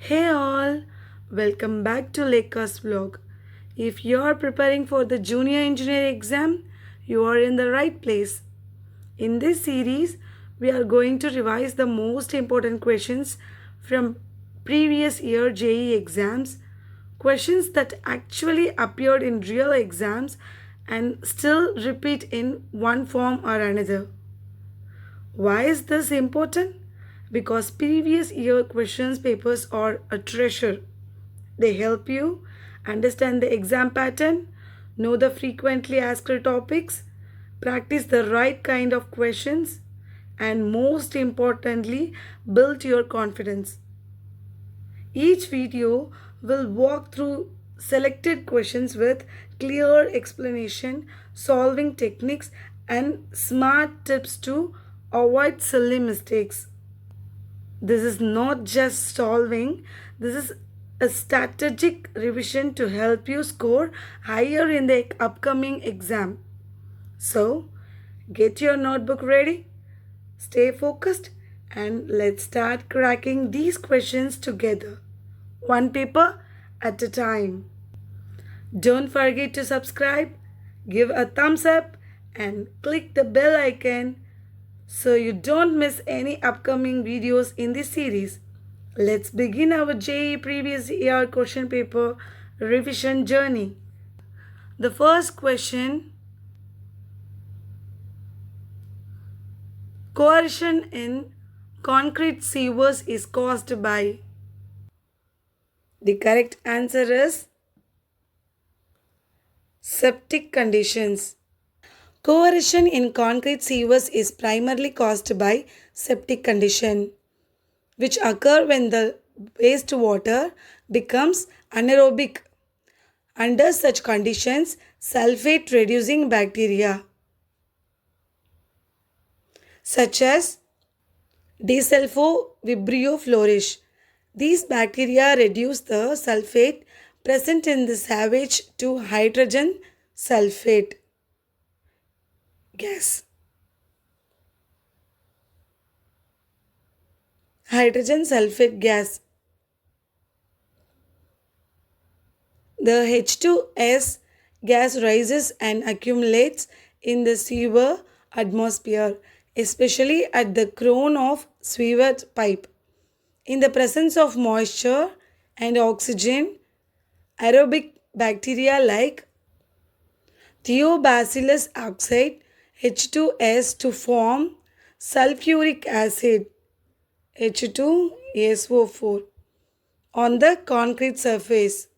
Hey all, welcome back to Leka's vlog. If you are preparing for the junior engineer exam, you are in the right place. In this series, we are going to revise the most important questions from previous year JEE exams, questions that actually appeared in real exams and still repeat in one form or another. Why is this important? Because previous year questions papers are a treasure. They help you understand the exam pattern, know the frequently asked topics, practice the right kind of questions, and most importantly, build your confidence. Each video will walk through selected questions with clear explanation, solving techniques, and smart tips to avoid silly mistakes. This is not just solving, this is a strategic revision to help you score higher in the upcoming exam. So, get your notebook ready, stay focused, and let's start cracking these questions together, one paper at a time. Don't forget to subscribe, give a thumbs up, and click the bell icon so you don't miss any upcoming videos in this series. Let's begin our JEE previous year question paper revision journey. The first question: coercion in concrete sewers is caused by. The correct answer is septic conditions. Coercion in concrete sewers is primarily caused by septic condition, which occur when the wastewater becomes anaerobic. Under such conditions, sulfate reducing bacteria such as Desulfovibrio flourish. These bacteria reduce the sulfate present in the sewage to hydrogen sulfate gas. Hydrogen sulfate gas. The H2S gas rises and accumulates in the sewer atmosphere, especially at the crown of sewer pipe. In the presence of moisture and oxygen, aerobic bacteria like Thiobacillus oxide H2S to form sulfuric acid H2SO4 on the concrete surface.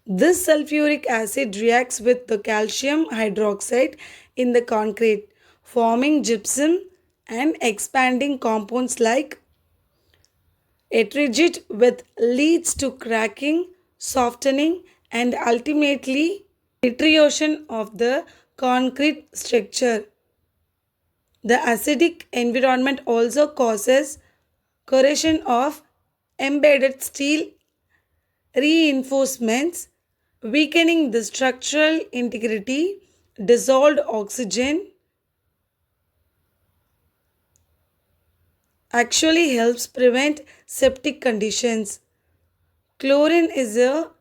This sulfuric acid reacts with the calcium hydroxide in the concrete, forming gypsum and expanding compounds like etridgite, which leads to cracking, softening, and ultimately deterioration of the concrete structure. The acidic environment also causes corrosion of embedded steel reinforcements, weakening the structural integrity. Dissolved oxygen actually helps prevent septic conditions. Chlorine is a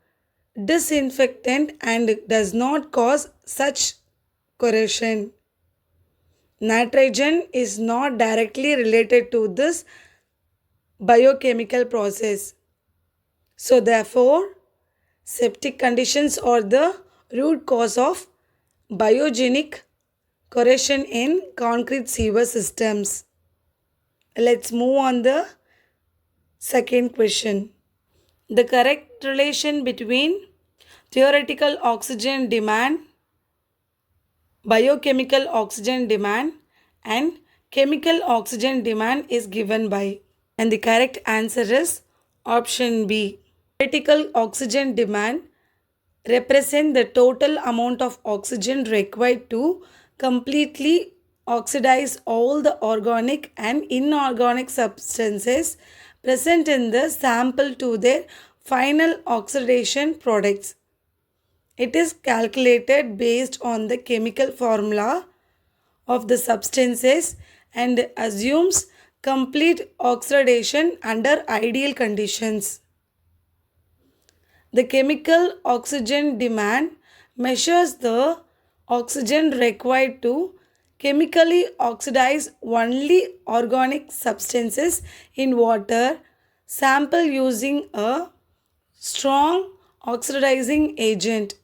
disinfectant and does not cause such corrosion. Nitrogen is not directly related to this biochemical process. So, therefore, septic conditions are the root cause of biogenic corrosion in concrete sewer systems. Let's move on the second question. The correct relation between theoretical oxygen demand, biochemical oxygen demand, and chemical oxygen demand is given by. And the correct answer is option B. Theoretical oxygen demand represent the total amount of oxygen required to completely oxidize all the organic and inorganic substances present in the sample to their final oxidation products. It is calculated based on the chemical formula of the substances and assumes complete oxidation under ideal conditions. The chemical oxygen demand measures the oxygen required to chemically oxidize only organic substances in water sample using a strong oxidizing agent,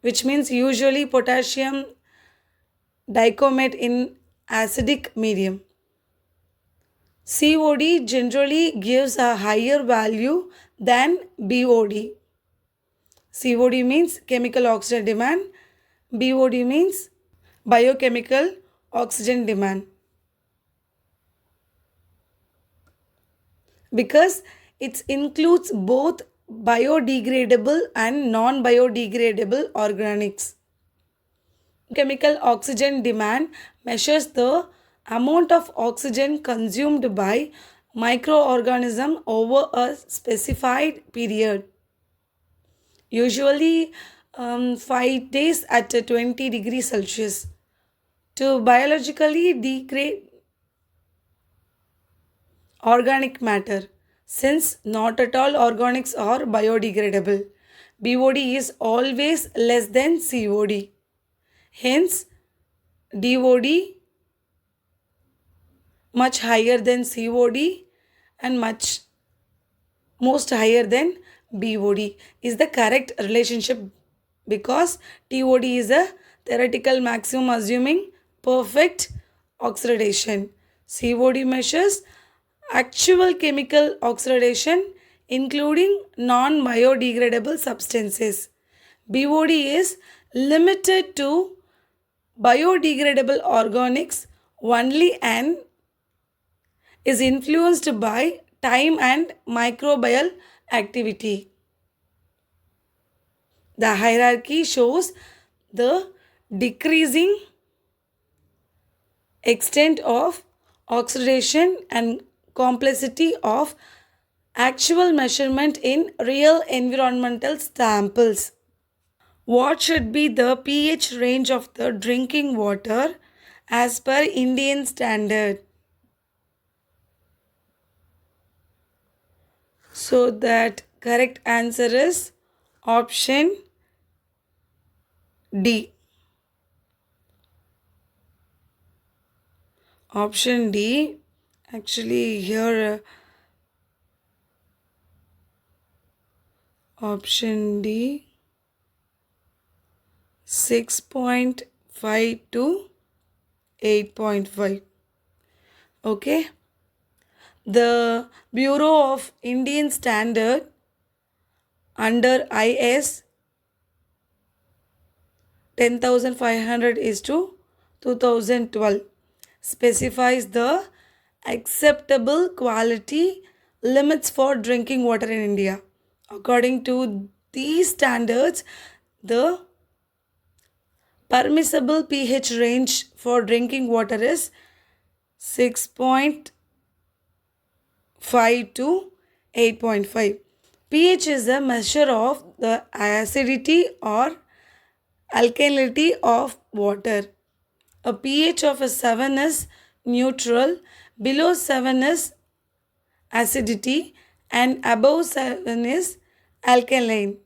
which means usually potassium dichromate in acidic medium. COD generally gives a higher value than BOD. COD means chemical oxygen demand, BOD means biochemical oxygen demand. Because it includes both biodegradable and non-biodegradable organics. Chemical oxygen demand measures the amount of oxygen consumed by microorganism over a specified period, usually 5 days at 20 degrees Celsius. To biologically degrade organic matter, since not at all organics are biodegradable. BOD is always less than COD. Hence, DOD much higher than COD and much most higher than BOD is the correct relationship, because TOD is a theoretical maximum assuming perfect oxidation. COD measures actual chemical oxidation including non-biodegradable substances. BOD is limited to biodegradable organics only and is influenced by time and microbial activity. The hierarchy shows the decreasing extent of oxidation and complexity of actual measurement in real environmental samples. What should be the pH range of the drinking water as per Indian standard? So that correct answer is option D. Option D. Actually here option D 6.5 to 8.5. Okay. The Bureau of Indian Standard under IS 10,500 is to 2012 specifies the acceptable quality limits for drinking water in India. According to these standards, the permissible pH range for drinking water is 6.5 to 8.5. pH is a measure of the acidity or alkalinity of water. A pH of a 7 is neutral, below 7 is acidity, and above 7 is alkaline.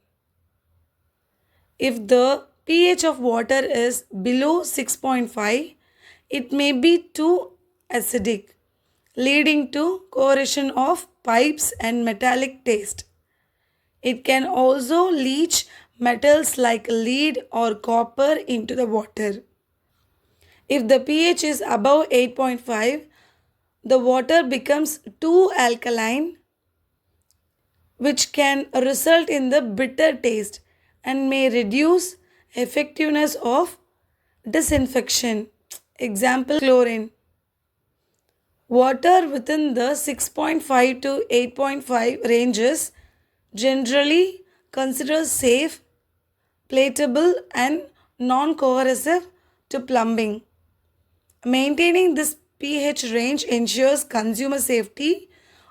If the pH of water is below 6.5, it may be too acidic, leading to corrosion of pipes and metallic taste. It can also leach metals like lead or copper into the water. If the pH is above 8.5, the water becomes too alkaline, which can result in the bitter taste and may reduce effectiveness of disinfection. Example, chlorine. Water within the 6.5 to 8.5 ranges generally considered safe, palatable and non-corrosive to plumbing. Maintaining this pH range ensures consumer safety,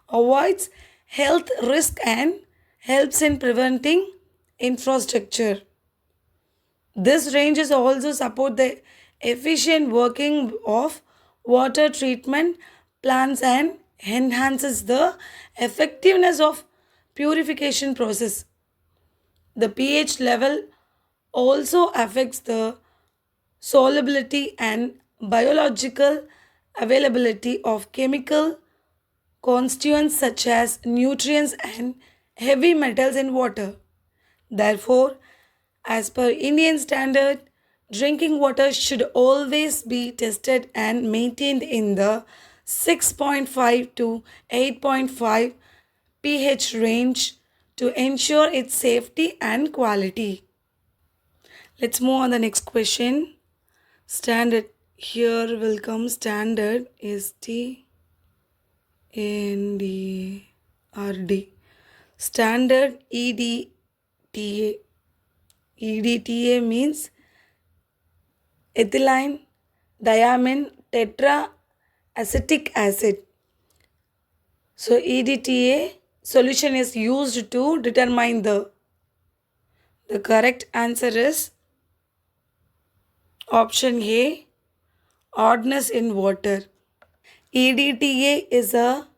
avoids health risk and helps in preventing infrastructure. This ranges also support the efficient working of water treatment plants and enhances the effectiveness of purification process. The pH level also affects the solubility and biological availability of chemical constituents such as nutrients and heavy metals in water. Therefore, as per Indian standard, drinking water should always be tested and maintained in the 6.5 to 8.5 pH range to ensure its safety and quality. Let's move on the next question. Standard, here will come standard is TNPSC. Standard EDTA. EDTA means ethylene diamine tetraacetic acid. So EDTA solution is used to determine the correct answer is option A, oddness in water. EDTA is a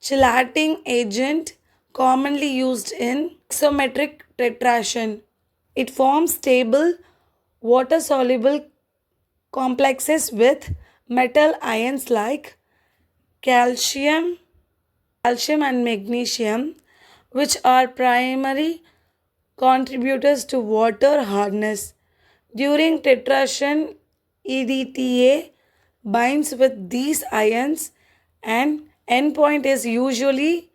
chelating agent commonly used in isometric titration. It forms stable water soluble complexes with metal ions like calcium, calcium and magnesium, which are primary contributors to water hardness. During titration, EDTA binds with these ions and endpoint is usually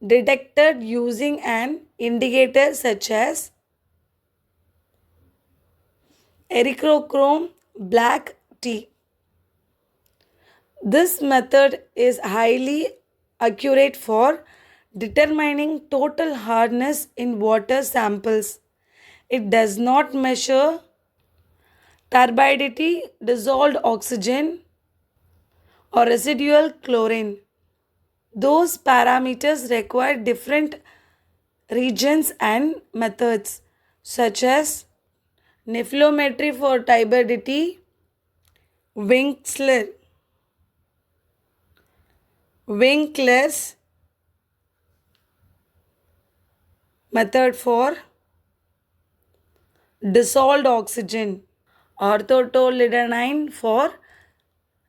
detected using an indicator such as erythrochrome black tea. This method is highly accurate for determining total hardness in water samples. It does not measure turbidity, dissolved oxygen, or residual chlorine. Those parameters require different regions and methods, such as nephelometry for turbidity, Winkler, Winkler's method for dissolved oxygen, orthotolidine for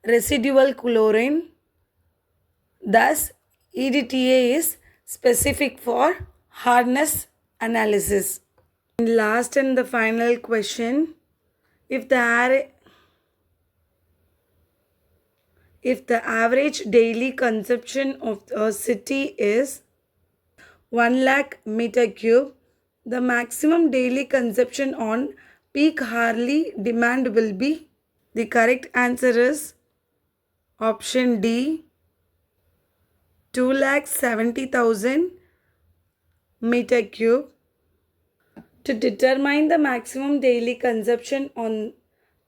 residual chlorine. Thus, EDTA is specific for hardness analysis. And last and the final question, if the average daily consumption of a city is 1 lakh meter cube, the maximum daily consumption on peak hourly demand will be. The correct answer is option D, 2,70,000 meter cube. To determine the maximum daily consumption on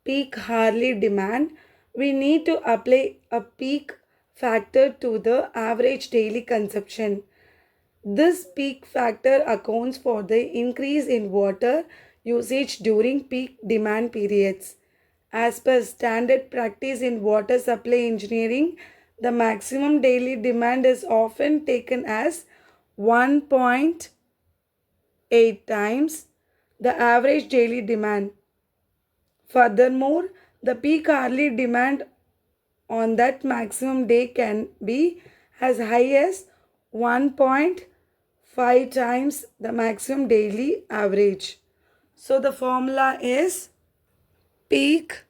peak hourly demand, we need to apply a peak factor to the average daily consumption. This peak factor accounts for the increase in water usage during peak demand periods. As per standard practice in water supply engineering, the maximum daily demand is often taken as 1.8 times the average daily demand. Furthermore, the peak hourly demand on that maximum day can be as high as 1.5 times the maximum daily average. So the formula is peak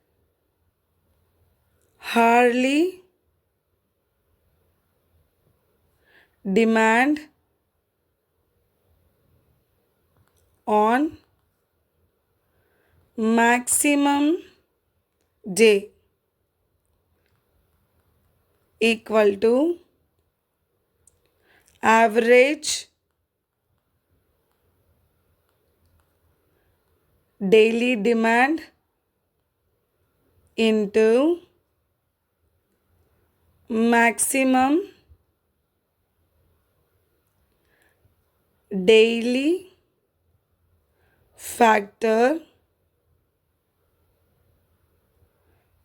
hourly demand on maximum day equal to average daily demand into maximum daily factor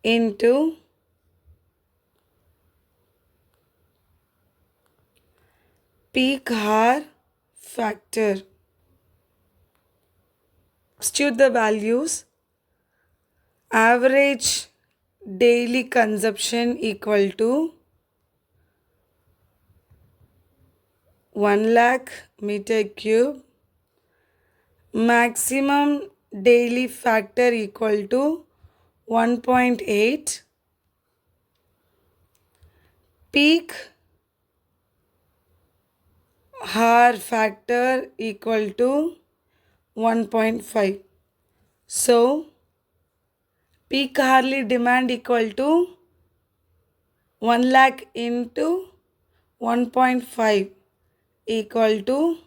into peak hour factor. Substitute the values. Average daily consumption equal to 1 lakh meter cube. Maximum daily factor equal to 1.8. Peak hour factor equal to 1.5. So, peak hourly demand equal to 1 lakh into 1.5 equal to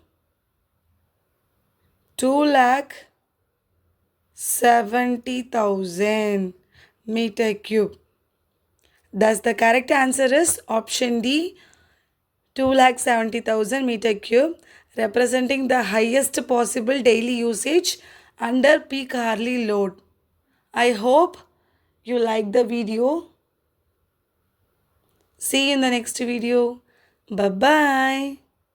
2,70,000 meter cube. Thus, the correct answer is option D, 2,70,000 meter cube, representing the highest possible daily usage under peak hourly load. I hope you like the video. See you in the next video. Bye-bye.